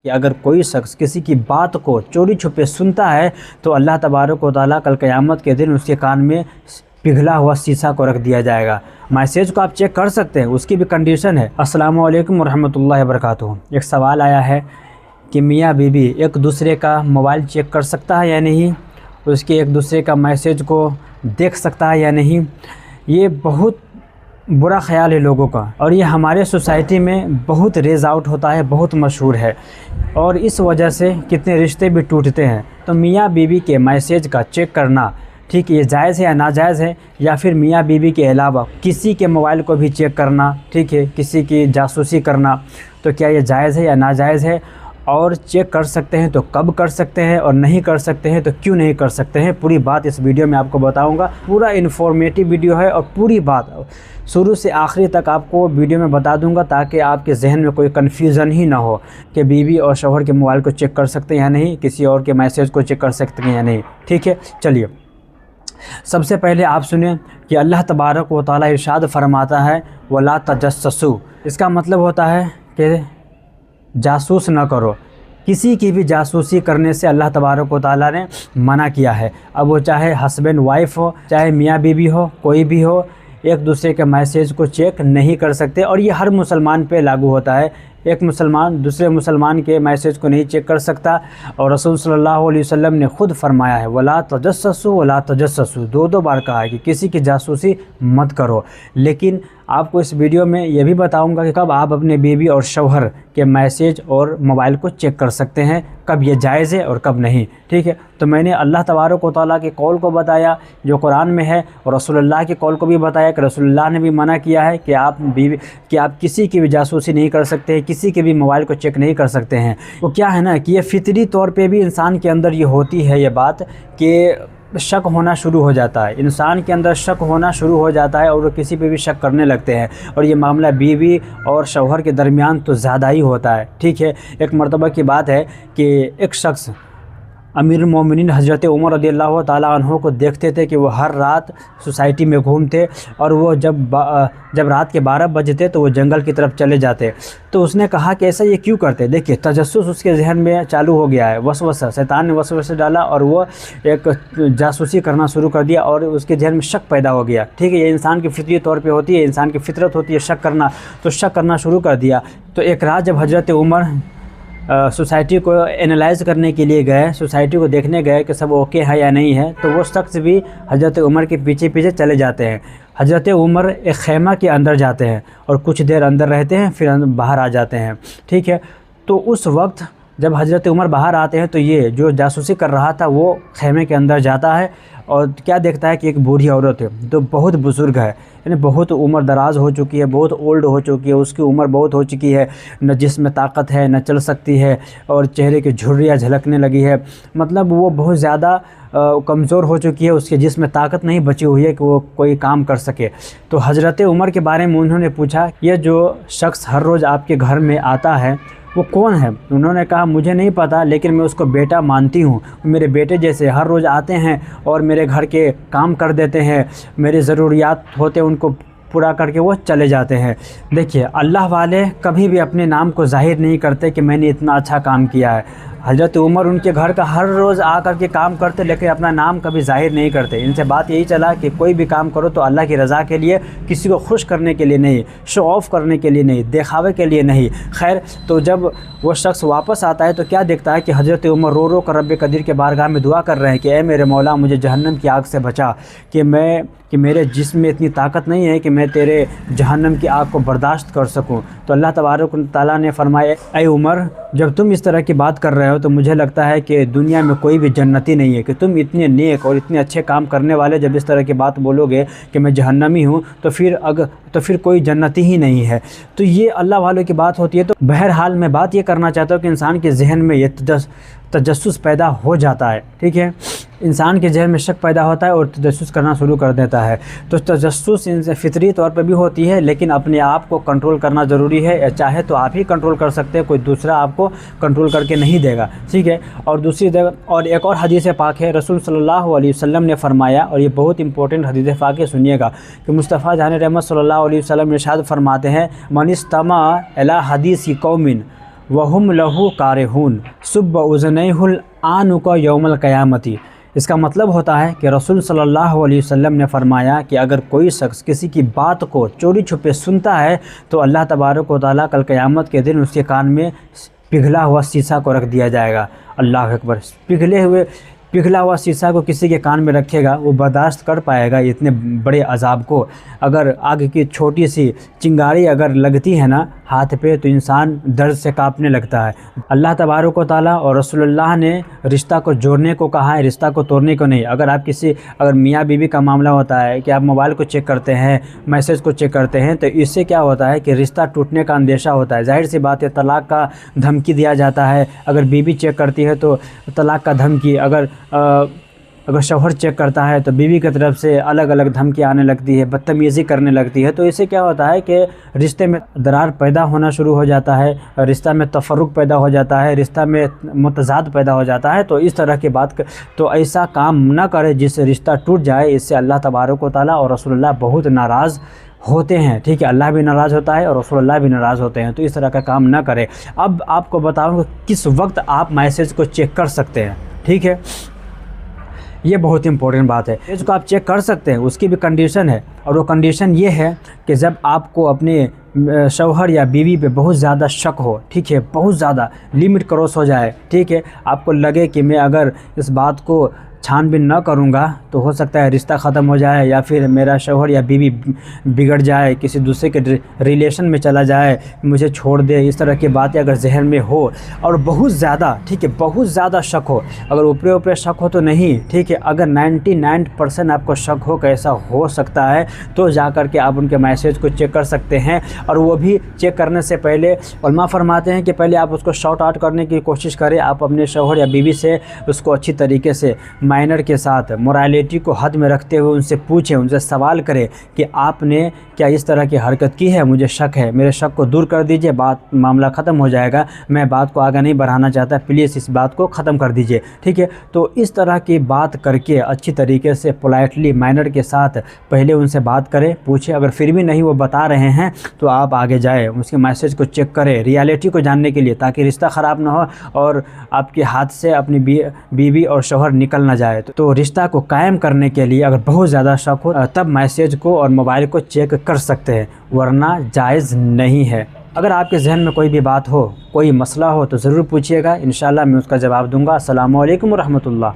कि अगर कोई शख्स किसी की बात को चोरी छुपे सुनता है तो अल्लाह तबारक व तआला कल क़यामत के दिन उसके कान में पिघला हुआ शीशा को रख दिया जाएगा। मैसेज को आप चेक कर सकते हैं, उसकी भी कंडीशन है। अस्सलामु अलैकुम रहमतुल्लाहि व बरकातुहू। एक सवाल आया है कि मियाँ बीवी एक दूसरे का मोबाइल चेक कर सकता है या नहीं, उसके एक दूसरे का मैसेज को देख सकता है या नहीं। ये बहुत बुरा ख्याल है लोगों का और ये हमारे सोसाइटी में बहुत रेज आउट होता है, बहुत मशहूर है और इस वजह से कितने रिश्ते भी टूटते हैं। तो मियाँ बीवी के मैसेज का चेक करना ठीक, ये जायज़ है या नाजायज़ है, या फिर मियाँ बीवी के अलावा किसी के मोबाइल को भी चेक करना, ठीक है, किसी की जासूसी करना, तो क्या ये जायज़ है या नाजायज़ है, और चेक कर सकते हैं तो कब कर सकते हैं और नहीं कर सकते हैं तो क्यों नहीं कर सकते हैं। पूरी बात इस वीडियो में आपको बताऊंगा। पूरा इन्फॉर्मेटिव वीडियो है और पूरी बात शुरू से आखिरी तक आपको वीडियो में बता दूंगा ताकि आपके जहन में कोई कन्फ्यूज़न ही ना हो कि बीवी और शौहर के मोबाइल को चेक कर सकते हैं या नहीं, किसी और के मैसेज को चेक कर सकते हैं या नहीं। ठीक है, चलिए सबसे पहले आप सुने कि अल्लाह तबारक व तआला इरशाद फरमाता है वला तजस्ससु। इसका मतलब होता है कि जासूस न करो। किसी की भी जासूसी करने से अल्लाह तबारक व तआला ने मना किया है। अब वो चाहे हस्बैंड वाइफ हो, चाहे मियाँ बीवी हो, कोई भी हो, एक दूसरे के मैसेज को चेक नहीं कर सकते। और ये हर मुसलमान पे लागू होता है। एक मुसलमान दूसरे मुसलमान के मैसेज को नहीं चेक कर सकता। और रसूल सल्लल्लाहु अलैहि वसल्लम ने खुद फरमाया है वला तजस्ससु वला तजस्ससु, दो बार कहा है कि किसी की जासूसी मत करो। लेकिन आपको इस वीडियो में यह भी बताऊंगा कि कब आप अपने बीवी और शौहर के मैसेज और मोबाइल को चेक कर सकते हैं, कब ये जायज़ है और कब नहीं। ठीक है, तो मैंने अल्लाह तबारक व तआला के कौल को बताया जो कुरान में है और रसूलुल्लाह के कौल को भी बताया कि रसूलुल्लाह ने भी मना किया है कि आप किसी की भी जासूसी नहीं कर सकते, किसी के भी मोबाइल को चेक नहीं कर सकते हैं। वो क्या है ना कि ये फितरी तौर पे भी इंसान के अंदर ये होती है ये बात कि शक होना शुरू हो जाता है। इंसान के अंदर शक होना शुरू हो जाता है और वो किसी पे भी शक करने लगते हैं। और ये मामला बीवी और शौहर के दरमियान तो ज़्यादा ही होता है। ठीक है, एक मरतबा की बात है कि एक शख्स अमीरुल मोमिनीन हज़रत उमर रज़ियल्लाहु ताला अन्हु को देखते थे कि वो हर रात सोसाइटी में घूमते और वो जब रात के 12 बजते तो वो जंगल की तरफ चले जाते। तो उसने कहा कि ऐसा ये क्यों करते। देखिए तजस्सुस उसके जहन में चालू हो गया है, वसवसा, शैतान ने वसवसा डाला और वो एक जासूसी करना शुरू कर दिया और उसके जहन में शक पैदा हो गया। ठीक है, ये इंसान की फितरी तौर पे होती है, इंसान की फितरत होती है शक करना, तो शक करना शुरू कर दिया। तो एक रात जब हज़रत उमर सोसाइटी को एनालाइज़ करने के लिए गए, सोसाइटी को देखने गए कि सब ओके है या नहीं है, तो वो शख्स भी हज़रत उमर के पीछे पीछे चले जाते हैं। हज़रत उमर एक खैमा के अंदर जाते हैं और कुछ देर अंदर रहते हैं, फिर बाहर आ जाते हैं। ठीक है, तो उस वक्त जब हज़रत उमर बाहर आते हैं तो ये जो जासूसी कर रहा था वो खैमे के अंदर जाता है और क्या देखता है कि एक बूढ़ी औरत है जो बहुत बुज़ुर्ग है, यानी बहुत उम्र दराज हो चुकी है, बहुत ओल्ड हो चुकी है, उसकी उम्र बहुत हो चुकी है, न जिसमें ताकत है न चल सकती है और चेहरे की झुर्रियाँ झलकने लगी है। मतलब वो बहुत ज़्यादा कमज़ोर हो चुकी है, उसके जिसमें ताकत नहीं बची हुई है कि वो कोई काम कर सके। तो हज़रत उमर के बारे में उन्होंने पूछा ये जो शख्स हर रोज़ आपके घर में आता है वो कौन है। उन्होंने कहा मुझे नहीं पता, लेकिन मैं उसको बेटा मानती हूँ। मेरे बेटे जैसे हर रोज़ आते हैं और मेरे घर के काम कर देते हैं, मेरे ज़रूरियात होते उनको पूरा करके वो चले जाते हैं। देखिए अल्लाह वाले कभी भी अपने नाम को ज़ाहिर नहीं करते कि मैंने इतना अच्छा काम किया है। हज़रत उमर उनके घर का हर रोज़ आकर के काम करते लेकिन अपना नाम कभी ज़ाहिर नहीं करते। इनसे बात यही चला कि कोई भी काम करो तो अल्लाह की रज़ा के लिए, किसी को खुश करने के लिए नहीं, शो ऑफ़ करने के लिए नहीं, दिखावे के लिए नहीं। खैर, तो जब वो शख्स वापस आता है तो क्या देखता है कि हज़रत उमर रो रो कर रब कदीर के बारगाह में दुआ कर रहे हैं कि ऐ मेरे मौला मुझे जहन्नम की आग से बचा, कि मेरे जिस्म में इतनी ताकत नहीं है कि मैं तेरे जहन्नम की आग को बर्दाश्त कर सकूं। तो अल्लाह तबारक व तआला ने फरमाया ऐ उमर जब तुम इस तरह की बात कर रहे हो तो मुझे लगता है कि दुनिया में कोई भी जन्नती नहीं है, कि तुम इतने नेक और इतने अच्छे काम करने वाले जब इस तरह की बात बोलोगे कि मैं जहन्नमी हूँ तो फिर कोई जन्नती ही नहीं है। तो ये अल्लाह वालों की बात होती है। तो बहरहाल मैं बात ये करना चाहता हूँ कि इंसान के जहन में ये तजस्सुस पैदा हो जाता है। ठीक है, इंसान के जहन में शक पैदा होता है और तजस्सुस करना शुरू कर देता है। तो तजस्सुस इनसे फितरी तौर पर भी होती है, लेकिन अपने आप को कंट्रोल करना ज़रूरी है। चाहे तो आप ही कंट्रोल कर सकते हैं, कोई दूसरा आपको कंट्रोल करके नहीं देगा। ठीक है, और दूसरी जगह और एक और हदीस पाक है, रसूल सल्लल्लाहु अलैहि वसल्लम ने फरमाया, और ये बहुत इंपॉर्टेंट हदीस पाक है, सुनिएगा, कि मुस्तफ़ा जान रहमत सल्लल्लाहु अलैहि वसल्लम इरशाद फरमाते हैं मन इस्तमा अला हदीसी कौमिन वहुम लहू कारिहून सुब्ब उज़नैहुल आनुका यौमल क़यामती। इसका मतलब होता है कि रसूल सल्लल्लाहु अलैहि वसल्लम ने फरमाया कि अगर कोई शख्स किसी की बात को चोरी छुपे सुनता है तो अल्लाह तबारक व तआला कल क़यामत के दिन उसके कान में पिघला हुआ शीशा को रख दिया जाएगा। अल्लाह अकबर। पिघला हुआ शीशा को किसी के कान में रखेगा, वो बर्दाश्त कर पाएगा इतने बड़े अजाब को? अगर आग की छोटी सी चिंगारी अगर लगती है ना हाथ पे तो इंसान दर्द से कांपने लगता है। अल्लाह तबारक व तआला और रसूलुल्लाह ने रिश्ता को जोड़ने को कहा है, रिश्ता को तोड़ने को नहीं। अगर मियाँ बीवी का मामला होता है कि आप मोबाइल को चेक करते हैं, मैसेज को चेक करते हैं, तो इससे क्या होता है कि रिश्ता टूटने का अंदेशा होता है। ज़ाहिर सी बात है, तलाक़ का धमकी दिया जाता है। अगर बीवी चेक करती है तो तलाक़ का धमकी, अगर शौहर चेक करता है तो बीवी की तरफ से अलग अलग धमकी आने लगती है, बदतमीज़ी करने लगती है। तो इससे क्या होता है कि रिश्ते में दरार पैदा होना शुरू हो जाता है, रिश्ता में तफर्रुक़ पैदा हो जाता है, रिश्ता में मुतज़ाद पैदा हो जाता है। तो इस तरह की बात तो ऐसा काम ना करे जिससे रिश्ता टूट जाए। इससे अल्लाह तबारक व तआला और रसूलुल्लाह बहुत नाराज़ होते हैं। ठीक है, अल्लाह भी नाराज़ होता है और रसूलुल्लाह भी नाराज़ होते हैं। तो इस तरह का काम ना करें। अब आपको बताऊँ किस वक्त आप मैसेज को चेक कर सकते हैं। ठीक है, ये बहुत इंपॉर्टेंट बात है। इसको आप चेक कर सकते हैं, उसकी भी कंडीशन है, और वो कंडीशन ये है कि जब आपको अपने शौहर या बीवी पे बहुत ज़्यादा शक हो, ठीक है, बहुत ज़्यादा लिमिट क्रॉस हो जाए, ठीक है, आपको लगे कि मैं अगर इस बात को छानबीन न करूँगा तो हो सकता है रिश्ता ख़त्म हो जाए, या फिर मेरा शौहर या बीवी बिगड़ जाए, किसी दूसरे के रिलेशन में चला जाए, मुझे छोड़ दे, इस तरह की बातें अगर जहन में हो और बहुत ज़्यादा, ठीक है, बहुत ज़्यादा शक हो, अगर ऊपरे ऊपरे शक हो तो नहीं, ठीक है, अगर 99% आपको शक हो कि ऐसा हो सकता है तो जा कर के आप उनके मैसेज को चेक कर सकते हैं। और वो भी चेक करने से पहले उलमा फरमाते हैं कि पहले आप उसको शॉर्ट आउट करने की कोशिश करें। आप अपने शौहर या बीवी से उसको अच्छी तरीके से माइनर के साथ मोरालिटी को हद में रखते हुए उनसे पूछें, उनसे सवाल करें कि आपने क्या इस तरह की हरकत की है, मुझे शक है, मेरे शक को दूर कर दीजिए, मामला ख़त्म हो जाएगा, मैं बात को आगे नहीं बढ़ाना चाहता, प्लीज़ इस बात को ख़त्म कर दीजिए। ठीक है, तो इस तरह की बात करके अच्छी तरीके से पोलाइटली माइनर के साथ पहले उनसे बात करें, पूछें। अगर फिर भी नहीं वो बता रहे हैं तो आप आगे जाए, उसके मैसेज को चेक करें रियलिटी को जानने के लिए, ताकि रिश्ता ख़राब ना हो और आपके हाथ से अपनी बीवी और शौहर निकल ना जाए। तो रिश्ता को कायम करने के लिए अगर बहुत ज़्यादा शक हो तब मैसेज को और मोबाइल को चेक कर सकते हैं, वरना जायज़ नहीं है। अगर आपके जहन में कोई भी बात हो, कोई मसला हो तो ज़रूर पूछिएगा, इंशाल्लाह मैं उसका जवाब दूंगा। अस्सलामु अलैकुम व रहमतुल्लाह।